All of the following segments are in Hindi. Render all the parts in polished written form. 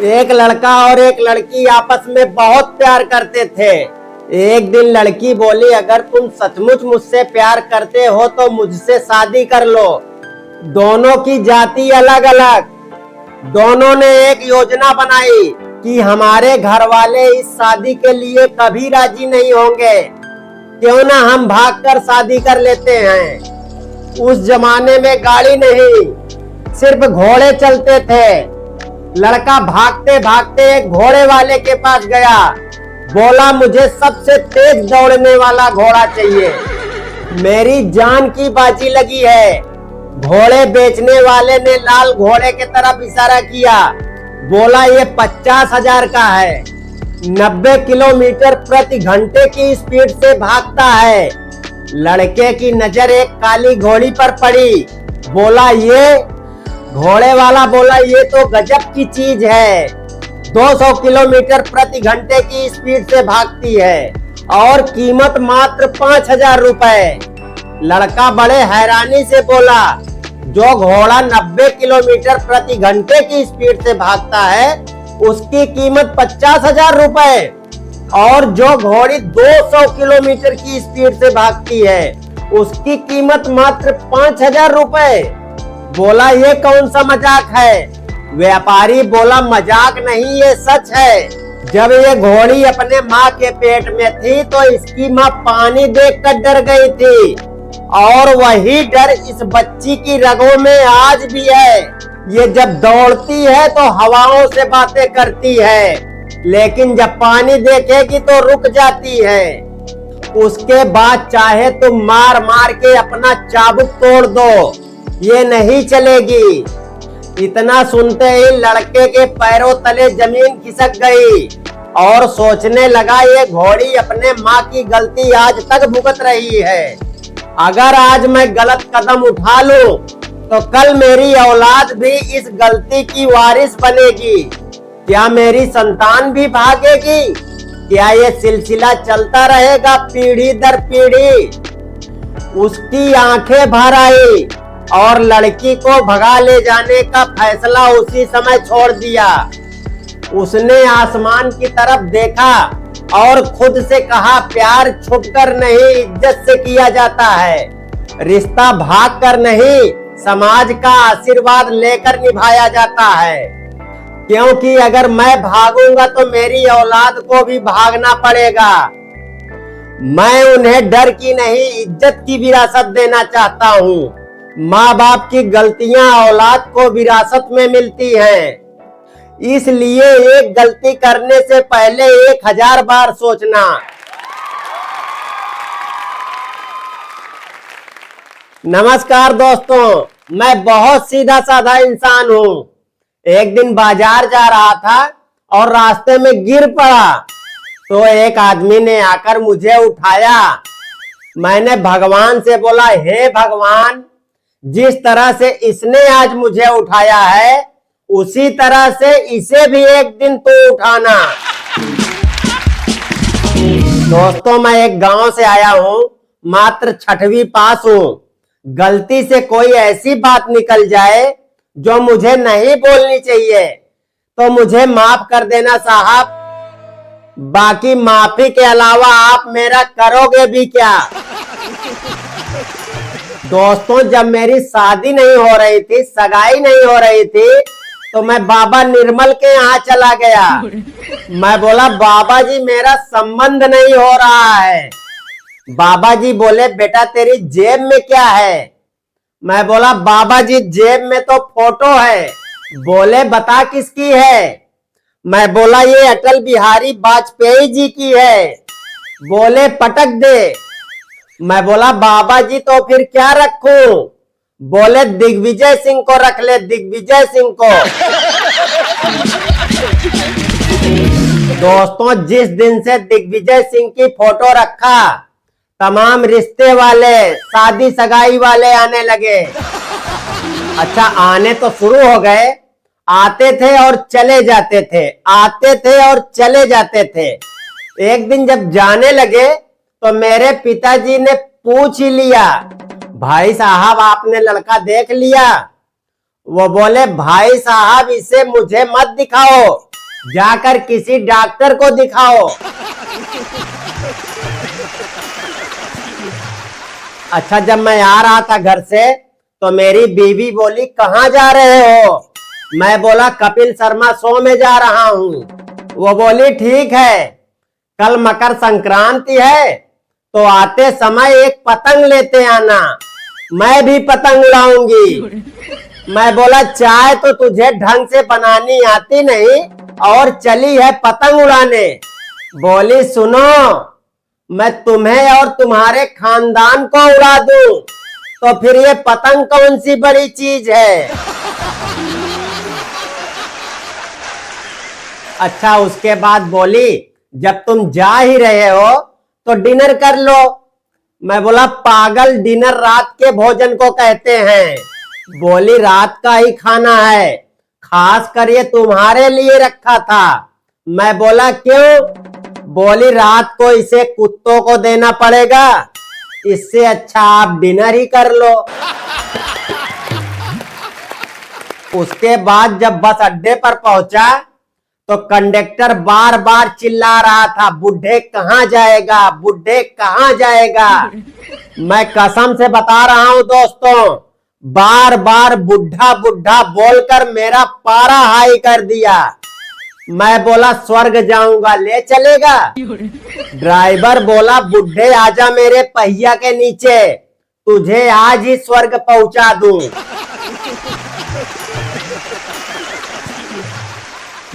एक लड़का और एक लड़की आपस में बहुत प्यार करते थे। एक दिन लड़की बोली, अगर तुम सचमुच मुझसे प्यार करते हो तो मुझसे शादी कर लो। दोनों की जाति अलग अलग। दोनों ने एक योजना बनाई कि हमारे घर वाले इस शादी के लिए कभी राजी नहीं होंगे, क्यों ना हम भागकर शादी कर लेते हैं। उस जमाने में गाड़ी नहीं, सिर्फ घोड़े चलते थे। लड़का भागते भागते एक घोड़े वाले के पास गया, बोला मुझे सबसे तेज दौड़ने वाला घोड़ा चाहिए, मेरी जान की बाजी लगी है। घोड़े बेचने वाले ने लाल घोड़े की तरफ इशारा किया, बोला ये 50,000 का है, 90 किलोमीटर प्रति घंटे की स्पीड से भागता है। लड़के की नजर एक काली घोड़ी पर पड़ी, बोला ये घोड़े वाला बोला ये तो गजब की चीज है, 200 किलोमीटर प्रति घंटे की स्पीड से भागती है और कीमत मात्र 5,000 रुपए। लड़का बड़े हैरानी से बोला, जो घोड़ा 90 किलोमीटर प्रति घंटे की स्पीड से भागता है उसकी कीमत 50,000 रुपए, और जो घोड़ी 200 किलोमीटर की स्पीड से भागती है उसकी कीमत मात्र 5,000 रुपए। बोला ये कौन सा मजाक है? व्यापारी बोला मजाक नहीं, ये सच है। जब ये घोड़ी अपने माँ के पेट में थी तो इसकी माँ पानी देखकर डर गई थी, और वही डर इस बच्ची की रगों में आज भी है। ये जब दौड़ती है तो हवाओं से बातें करती है, लेकिन जब पानी देखेगी तो रुक जाती है। उसके बाद चाहे तुम मार मार के अपना चाबुक तोड़ दो, ये नहीं चलेगी। इतना सुनते ही लड़के के पैरों तले जमीन खिसक गई और सोचने लगा ये घोड़ी अपने माँ की गलती आज तक भुगत रही है। अगर आज मैं गलत कदम उठा लूं तो कल मेरी औलाद भी इस गलती की वारिस बनेगी। क्या मेरी संतान भी भागेगी? क्या ये सिलसिला चलता रहेगा पीढ़ी दर पीढ़ी? उसकी आंखें भर आई और लड़की को भगा ले जाने का फैसला उसी समय छोड़ दिया। उसने आसमान की तरफ देखा और खुद से कहा, प्यार छुपकर नहीं इज्जत से किया जाता है, रिश्ता भाग कर नहीं समाज का आशीर्वाद लेकर निभाया जाता है। क्योंकि अगर मैं भागूंगा तो मेरी औलाद को भी भागना पड़ेगा। मैं उन्हें डर की नहीं इज्जत की विरासत देना चाहता हूँ। माँ बाप की गलतियां औलाद को विरासत में मिलती हैं, इसलिए एक गलती करने से पहले 1000 बार सोचना। नमस्कार दोस्तों, मैं बहुत सीधा साधा इंसान हूँ। एक दिन बाजार जा रहा था और रास्ते में गिर पड़ा तो एक आदमी ने आकर मुझे उठाया। मैंने भगवान से बोला, हे भगवान, जिस तरह से इसने आज मुझे उठाया है उसी तरह से इसे भी एक दिन तो उठाना। दोस्तों, मैं एक गांव से आया हूं, मात्र 6वीं पास हूं। गलती से कोई ऐसी बात निकल जाए जो मुझे नहीं बोलनी चाहिए तो मुझे माफ कर देना साहब। बाकी माफी के अलावा आप मेरा करोगे भी क्या? दोस्तों, जब मेरी शादी नहीं हो रही थी, सगाई नहीं हो रही थी, तो मैं बाबा निर्मल के यहाँ चला गया। मैं बोला, बाबा जी मेरा संबंध नहीं हो रहा है। बाबा जी बोले, बेटा तेरी जेब में क्या है? मैं बोला, बाबा जी जेब में तो फोटो है। बोले, बता किसकी है? मैं बोला, ये अटल बिहारी वाजपेयी जी की है। बोले, पटक दे। मैं बोला, बाबा जी तो फिर क्या रखूं? बोले, दिग्विजय सिंह को रख ले, दिग्विजय सिंह को। दोस्तों, जिस दिन से दिग्विजय सिंह की फोटो रखा, तमाम रिश्ते वाले, शादी सगाई वाले आने लगे। अच्छा, आने तो शुरू हो गए, आते थे और चले जाते थे, आते थे और चले जाते थे। एक दिन जब जाने लगे तो मेरे पिताजी ने पूछ ही लिया, भाई साहब आपने लड़का देख लिया? वो बोले भाई साहब इसे मुझे मत दिखाओ, जाकर किसी डॉक्टर को दिखाओ। अच्छा, जब मैं आ रहा था घर से तो मेरी बीवी बोली कहाँ जा रहे हो? मैं बोला कपिल शर्मा शो में जा रहा हूँ। वो बोली ठीक है, कल मकर संक्रांति है तो आते समय एक पतंग लेते आना, मैं भी पतंग उड़ाऊंगी। मैं बोला चाय तो तुझे ढंग से बनानी आती नहीं और चली है पतंग उड़ाने। बोली सुनो, मैं तुम्हें और तुम्हारे खानदान को उड़ा दूं तो फिर ये पतंग कौन सी बड़ी चीज है। अच्छा, उसके बाद बोली जब तुम जा ही रहे हो तो डिनर कर लो। मैं बोला पागल, डिनर रात के भोजन को कहते हैं। बोली रात का ही खाना है, खास कर ये तुम्हारे लिए रखा था। मैं बोला क्यों? बोली रात को इसे कुत्तों को देना पड़ेगा, इससे अच्छा आप डिनर ही कर लो। उसके बाद जब बस अड्डे पर पहुंचा तो कंडक्टर बार बार चिल्ला रहा था बुढ़े कहाँ जाएगा, बुढ़े कहाँ जाएगा। मैं कसम से बता रहा हूं दोस्तों, बार बार बुढ़ा बुढ़ा बोलकर मेरा पारा हाई कर दिया। मैं बोला स्वर्ग जाऊंगा, ले चलेगा? ड्राइवर बोला बुढ़े आजा मेरे पहिया के नीचे, तुझे आज ही स्वर्ग पहुंचा दूं।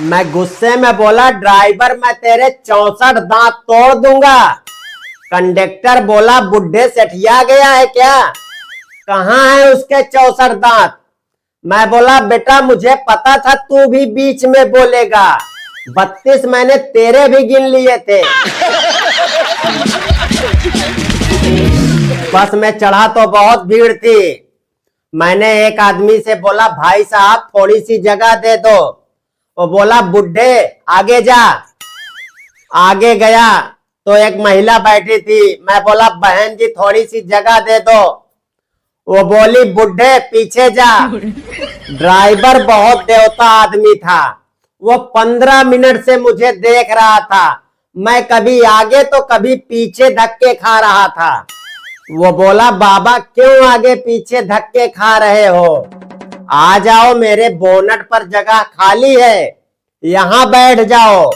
मैं गुस्से में बोला ड्राइवर मैं तेरे 64 दांत तोड़ दूंगा। कंडक्टर बोला बुढ़े सेठिया गया है क्या? कहाँ है उसके 64 दांत? मैं बोला बेटा मुझे पता था तू भी बीच में बोलेगा, 32 मैंने तेरे भी गिन लिए थे। बस में चढ़ा तो बहुत भीड़ थी। मैंने एक आदमी से बोला भाई साहब थोड़ी सी जगह दे दो। वो बोला बुढ़े आगे जा। आगे गया तो एक महिला बैठी थी। मैं बोला बहन जी थोड़ी सी जगह दे दो। वो बोली बुढ़े पीछे जा। ड्राइवर बहुत देवता आदमी था, वो 15 मिनट से मुझे देख रहा था। मैं कभी आगे तो कभी पीछे धक्के खा रहा था। वो बोला बाबा क्यों आगे पीछे धक्के खा रहे हो? आ जाओ, मेरे बोनट पर जगह खाली है, यहाँ बैठ जाओ।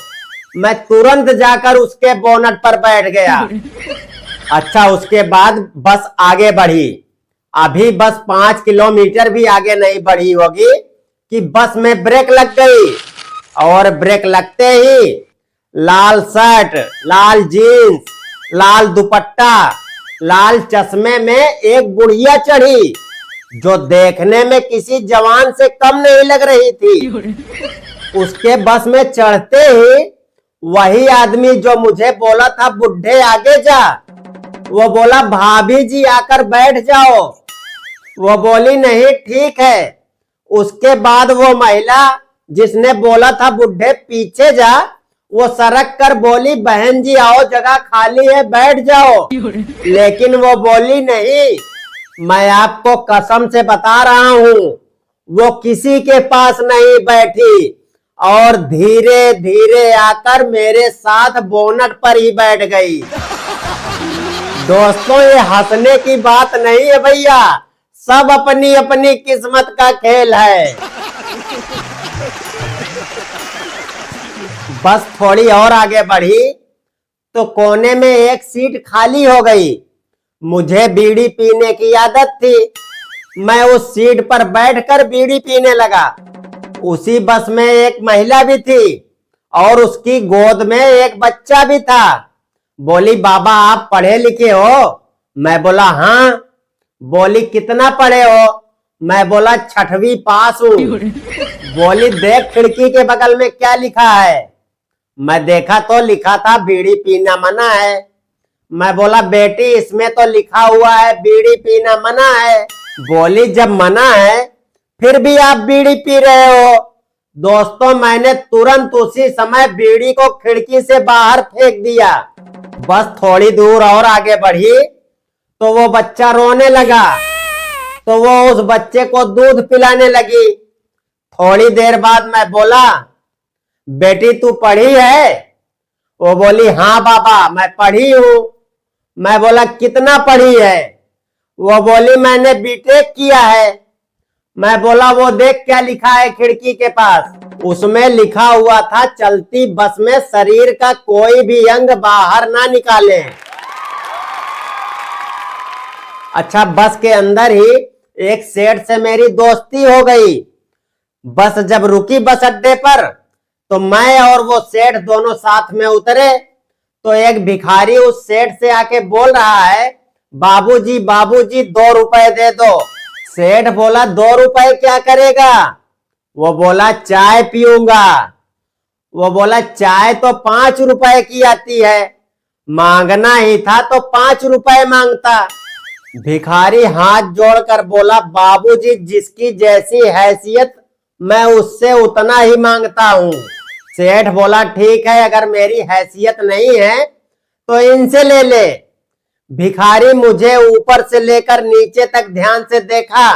मैं तुरंत जाकर उसके बोनट पर बैठ गया। अच्छा, उसके बाद बस आगे बढ़ी। अभी बस 5 किलोमीटर भी आगे नहीं बढ़ी होगी कि बस में ब्रेक लग गई, और ब्रेक लगते ही लाल शर्ट, लाल जीन्स, लाल दुपट्टा, लाल चश्मे में एक बुढ़िया चढ़ी जो देखने में किसी जवान से कम नहीं लग रही थी। उसके बस में चढ़ते ही वही आदमी जो मुझे बोला था बुढ़े आगे जा, वो बोला भाभी जी आकर बैठ जाओ। वो बोली नहीं ठीक है। उसके बाद वो महिला जिसने बोला था बुढ़े पीछे जा, वो सरक कर बोली बहन जी आओ जगह खाली है बैठ जाओ। लेकिन वो बोली नहीं, मैं आपको कसम से बता रहा हूँ वो किसी के पास नहीं बैठी और धीरे धीरे आकर मेरे साथ बोनट पर ही बैठ गई। दोस्तों ये हंसने की बात नहीं है भैया, सब अपनी अपनी किस्मत का खेल है। बस थोड़ी और आगे बढ़ी तो कोने में एक सीट खाली हो गई। मुझे बीड़ी पीने की आदत थी, मैं उस सीट पर बैठकर बीड़ी पीने लगा। उसी बस में एक महिला भी थी और उसकी गोद में एक बच्चा भी था। बोली बाबा आप पढ़े लिखे हो? मैं बोला हाँ। बोली कितना पढ़े हो? मैं बोला 6वीं पास हूँ। बोली देख खिड़की के बगल में क्या लिखा है? मैं देखा तो लिखा था बीड़ी पीना मना है। मैं बोला बेटी इसमें तो लिखा हुआ है बीड़ी पीना मना है। बोली जब मना है फिर भी आप बीड़ी पी रहे हो। दोस्तों मैंने तुरंत उसी समय बीड़ी को खिड़की से बाहर फेंक दिया। बस थोड़ी दूर और आगे बढ़ी तो वो बच्चा रोने लगा। तो वो उस बच्चे को दूध पिलाने लगी। थोड़ी देर बाद मैं बोला, बेटी तू पढ़ी है? वो बोली, हाँ बाबा मैं पढ़ी हूं। मैं बोला, कितना पढ़ी है? वो बोली, मैंने बीटेक किया है। मैं बोला, वो देख क्या लिखा है खिड़की के पास। उसमें लिखा हुआ था, चलती बस में शरीर का कोई भी अंग बाहर ना निकाले। अच्छा, बस के अंदर ही एक सेठ से मेरी दोस्ती हो गई। बस जब रुकी बस अड्डे पर, तो मैं और वो सेठ दोनों साथ में उतरे। तो एक भिखारी उस सेठ से आके बोल रहा है, बाबूजी बाबूजी 2 रुपए दे दो। सेठ बोला, 2 रुपए क्या करेगा? वो बोला, चाय पीऊंगा। वो बोला, चाय तो 5 रुपए की आती है, मांगना ही था तो 5 रुपए मांगता। भिखारी हाथ जोड़कर बोला, बाबूजी जिसकी जैसी हैसियत मैं उससे उतना ही मांगता हूँ। सेठ बोला, ठीक है, अगर मेरी हैसियत नहीं है तो इनसे ले ले। भिखारी मुझे ऊपर से लेकर नीचे तक ध्यान से देखा।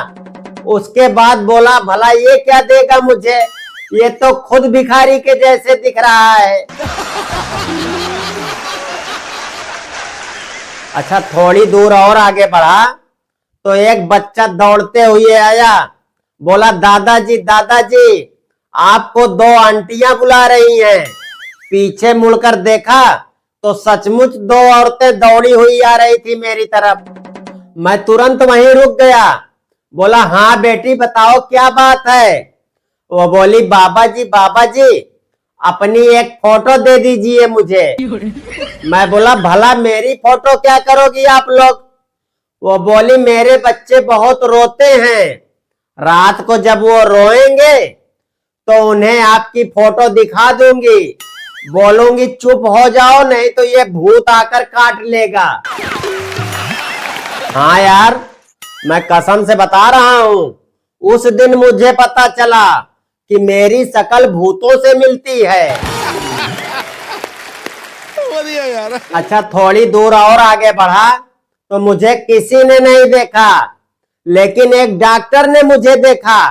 उसके बाद बोला, भला ये क्या देगा मुझे, ये तो खुद भिखारी के जैसे दिख रहा है। अच्छा, थोड़ी दूर और आगे बढ़ा तो एक बच्चा दौड़ते हुए आया। बोला, दादाजी दादाजी आपको 2 आंटियां बुला रही हैं। पीछे मुड़कर देखा तो सचमुच 2 औरतें दौड़ी हुई आ रही थी मेरी तरफ। मैं तुरंत वहीं रुक गया। बोला, हाँ बेटी बताओ क्या बात है? वो बोली, बाबा जी अपनी एक फोटो दे दीजिए मुझे। मैं बोला, भला मेरी फोटो क्या करोगी आप लोग? वो बोली, मेरे बच्चे बहुत रोते हैं, रात को जब वो रोएंगे तो उन्हें आपकी फोटो दिखा दूंगी, बोलूंगी चुप हो जाओ नहीं तो ये भूत आकर काट लेगा। हाँ यार, मैं कसम से बता रहा हूं, उस दिन मुझे पता चला कि मेरी शकल भूतों से मिलती है। बढ़िया यार। अच्छा, थोड़ी दूर और आगे बढ़ा तो मुझे किसी ने नहीं देखा, लेकिन एक डॉक्टर ने मुझे देखा।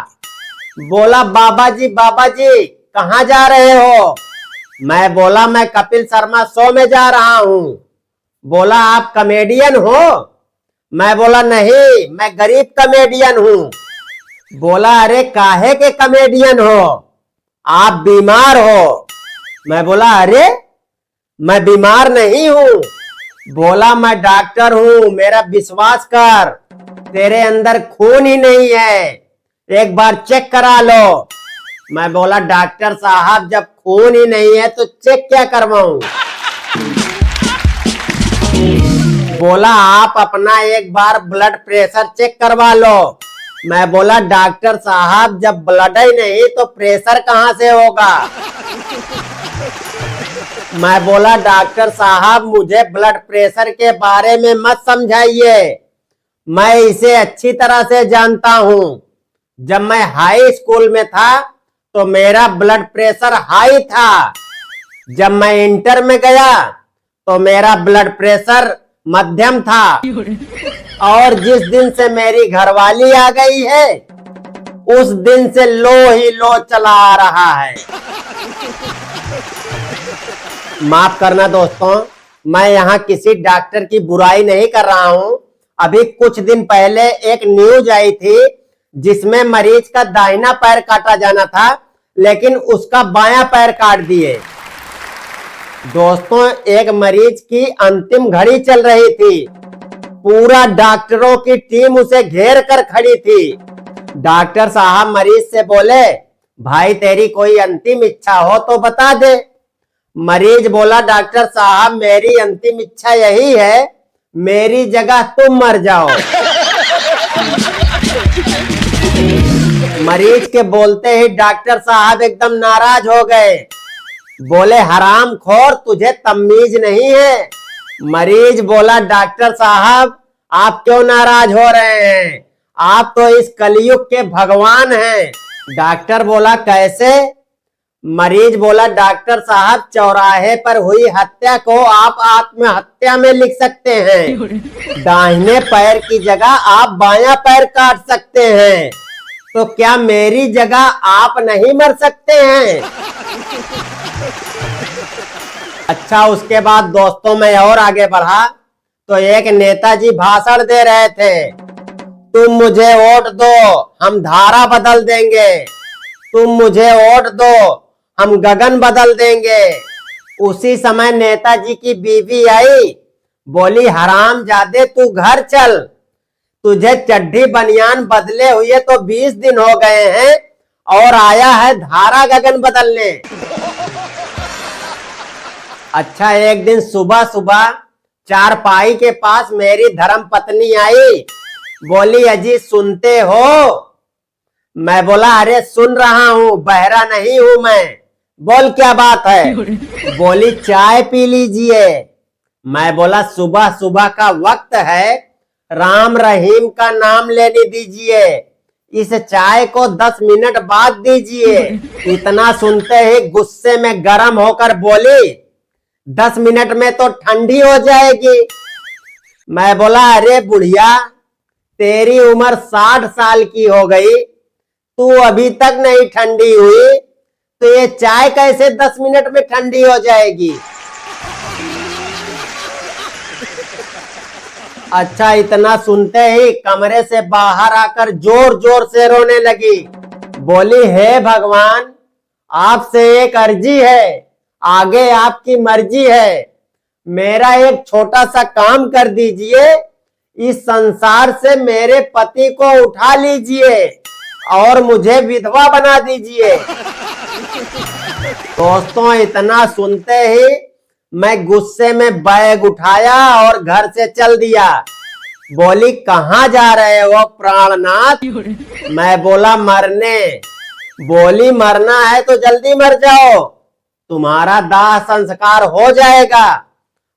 बोला, बाबा जी कहाँ जा रहे हो? मैं बोला, मैं कपिल शर्मा शो में जा रहा हूँ। बोला, आप कॉमेडियन हो? मैं बोला, नहीं मैं गरीब कॉमेडियन हूँ। बोला, अरे काहे के कॉमेडियन हो, आप बीमार हो? मैं बोला, अरे मैं बीमार नहीं हूँ। बोला, मैं डॉक्टर हूँ, मेरा विश्वास कर, तेरे अंदर खून ही नहीं है, एक बार चेक करा लो। मैं बोला, डॉक्टर साहब जब खून ही नहीं है तो चेक क्या करवाऊं? बोला, आप अपना एक बार ब्लड प्रेशर चेक करवा लो। मैं बोला, डॉक्टर साहब जब ब्लड ही नहीं तो प्रेशर कहां से होगा? मैं बोला, डॉक्टर साहब मुझे ब्लड प्रेशर के बारे में मत समझाइए, मैं इसे अच्छी तरह से जानता हूं। जब मैं हाई स्कूल में था तो मेरा ब्लड प्रेशर हाई था, जब मैं इंटर में गया तो मेरा ब्लड प्रेशर मध्यम था, और जिस दिन से मेरी घरवाली आ गई है उस दिन से लो ही लो चला आ रहा है। माफ करना दोस्तों, मैं यहाँ किसी डॉक्टर की बुराई नहीं कर रहा हूँ। अभी कुछ दिन पहले एक न्यूज आई थी जिसमें मरीज का दाहिना पैर काटा जाना था, लेकिन उसका बायां पैर काट दिए। दोस्तों, एक मरीज की अंतिम घड़ी चल रही थी, पूरा डॉक्टरों की टीम उसे घेर कर खड़ी थी। डॉक्टर साहब मरीज से बोले, भाई तेरी कोई अंतिम इच्छा हो तो बता दे। मरीज बोला, डॉक्टर साहब मेरी अंतिम इच्छा यही है, मेरी जगह तुम मर जाओ। मरीज के बोलते ही डॉक्टर साहब एकदम नाराज हो गए। बोले, हरामखोर तुझे तमीज नहीं है। मरीज बोला, डॉक्टर साहब आप क्यों नाराज हो रहे हैं, आप तो इस कलयुग के भगवान हैं। डॉक्टर बोला, कैसे? मरीज बोला डॉक्टर साहब चौराहे पर हुई हत्या को आप आत्महत्या में लिख सकते हैं, दाहिने पैर की जगह आप बायां पैर काट सकते हैं, तो क्या मेरी जगह आप नहीं मर सकते हैं? अच्छा, उसके बाद दोस्तों में और आगे बढ़ा तो एक नेताजी भाषण दे रहे थे, तुम मुझे वोट दो हम धारा बदल देंगे, तुम मुझे वोट दो हम गगन बदल देंगे। उसी समय नेताजी की बीवी आई, बोली हरामजादे तू घर चल, तुझे चड्ढी बनियान बदले हुए तो 20 दिन हो गए हैं और आया है धारा गगन बदलने। अच्छा, एक दिन सुबह सुबह चारपाई के पास मेरी धर्म पत्नी आई, बोली अजी सुनते हो? मैं बोला अरे सुन रहा हूँ, बहरा नहीं हूं मैं, बोल क्या बात है? बोली चाय पी लीजिए। मैं बोला सुबह सुबह का वक्त है, राम रहीम का नाम लेने दीजिए, इस चाय को 10 मिनट बाद दीजिए। इतना सुनते ही गुस्से में गर्म होकर बोली 10 मिनट में तो ठंडी हो जाएगी। मैं बोला अरे बुढ़िया, तेरी उम्र 60 साल की हो गई, तू अभी तक नहीं ठंडी हुई, तो ये चाय कैसे 10 मिनट में ठंडी हो जाएगी? अच्छा, इतना सुनते ही कमरे से बाहर आकर जोर जोर से रोने लगी, बोली हे भगवान, आपसे एक अर्जी है, आगे आपकी मर्जी है, मेरा एक छोटा सा काम कर दीजिए, इस संसार से मेरे पति को उठा लीजिए और मुझे विधवा बना दीजिए। दोस्तों, इतना सुनते ही मैं गुस्से में बैग उठाया और घर से चल दिया। बोली कहाँ जा रहे हो प्राणनाथ? मैं बोला मरने। बोली मरना है तो जल्दी मर जाओ, तुम्हारा दाह संस्कार हो जाएगा,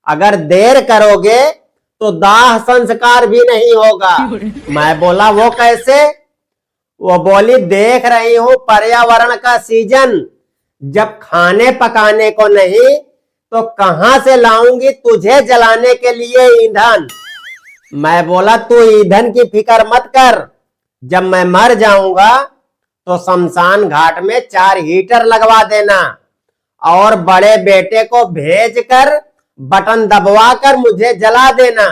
अगर देर करोगे तो दाह संस्कार भी नहीं होगा। मैं बोला वो कैसे? वो बोली देख रही हूँ पर्यावरण का सीजन, जब खाने पकाने को नहीं तो कहां से लाऊंगी तुझे जलाने के लिए ईंधन। मैं बोला तू ईंधन की फिक्र मत कर, जब मैं मर जाऊंगा तो शमशान घाट में 4 हीटर लगवा देना और बड़े बेटे को भेजकर बटन दबवाकर मुझे जला देना।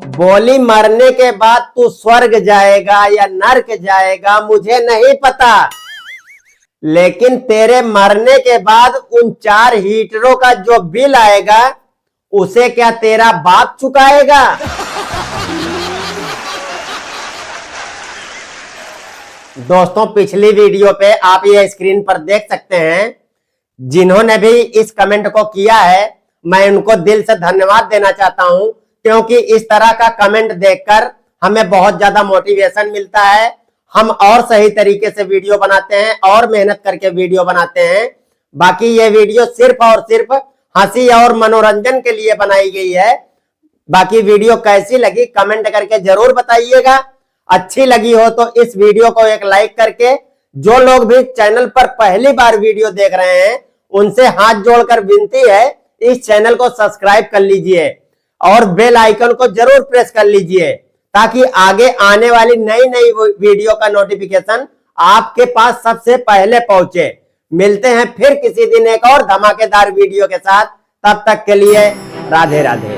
बोली मरने के बाद तू स्वर्ग जाएगा या नरक जाएगा मुझे नहीं पता, लेकिन तेरे मरने के बाद उन 4 हीटरों का जो बिल आएगा उसे क्या तेरा बाप चुकाएगा? दोस्तों, पिछली वीडियो पे आप ये स्क्रीन पर देख सकते हैं, जिन्होंने भी इस कमेंट को किया है मैं उनको दिल से धन्यवाद देना चाहता हूं, क्योंकि इस तरह का कमेंट देखकर हमें बहुत ज्यादा मोटिवेशन मिलता है, हम और सही तरीके से वीडियो बनाते हैं और मेहनत करके वीडियो बनाते हैं। बाकी ये वीडियो सिर्फ और सिर्फ हंसी और मनोरंजन के लिए बनाई गई है। बाकी वीडियो कैसी लगी कमेंट करके जरूर बताइएगा। अच्छी लगी हो तो इस वीडियो को एक लाइक करके, जो लोग भी चैनल पर पहली बार वीडियो देख रहे हैं उनसे हाथ जोड़कर विनती है इस चैनल को सब्सक्राइब कर लीजिए और बेल आइकन को जरूर प्रेस कर लीजिए, ताकि आगे आने वाली नई नई वीडियो का नोटिफिकेशन आपके पास सबसे पहले पहुंचे। मिलते हैं फिर किसी दिन एक और धमाकेदार वीडियो के साथ, तब तक के लिए राधे राधे।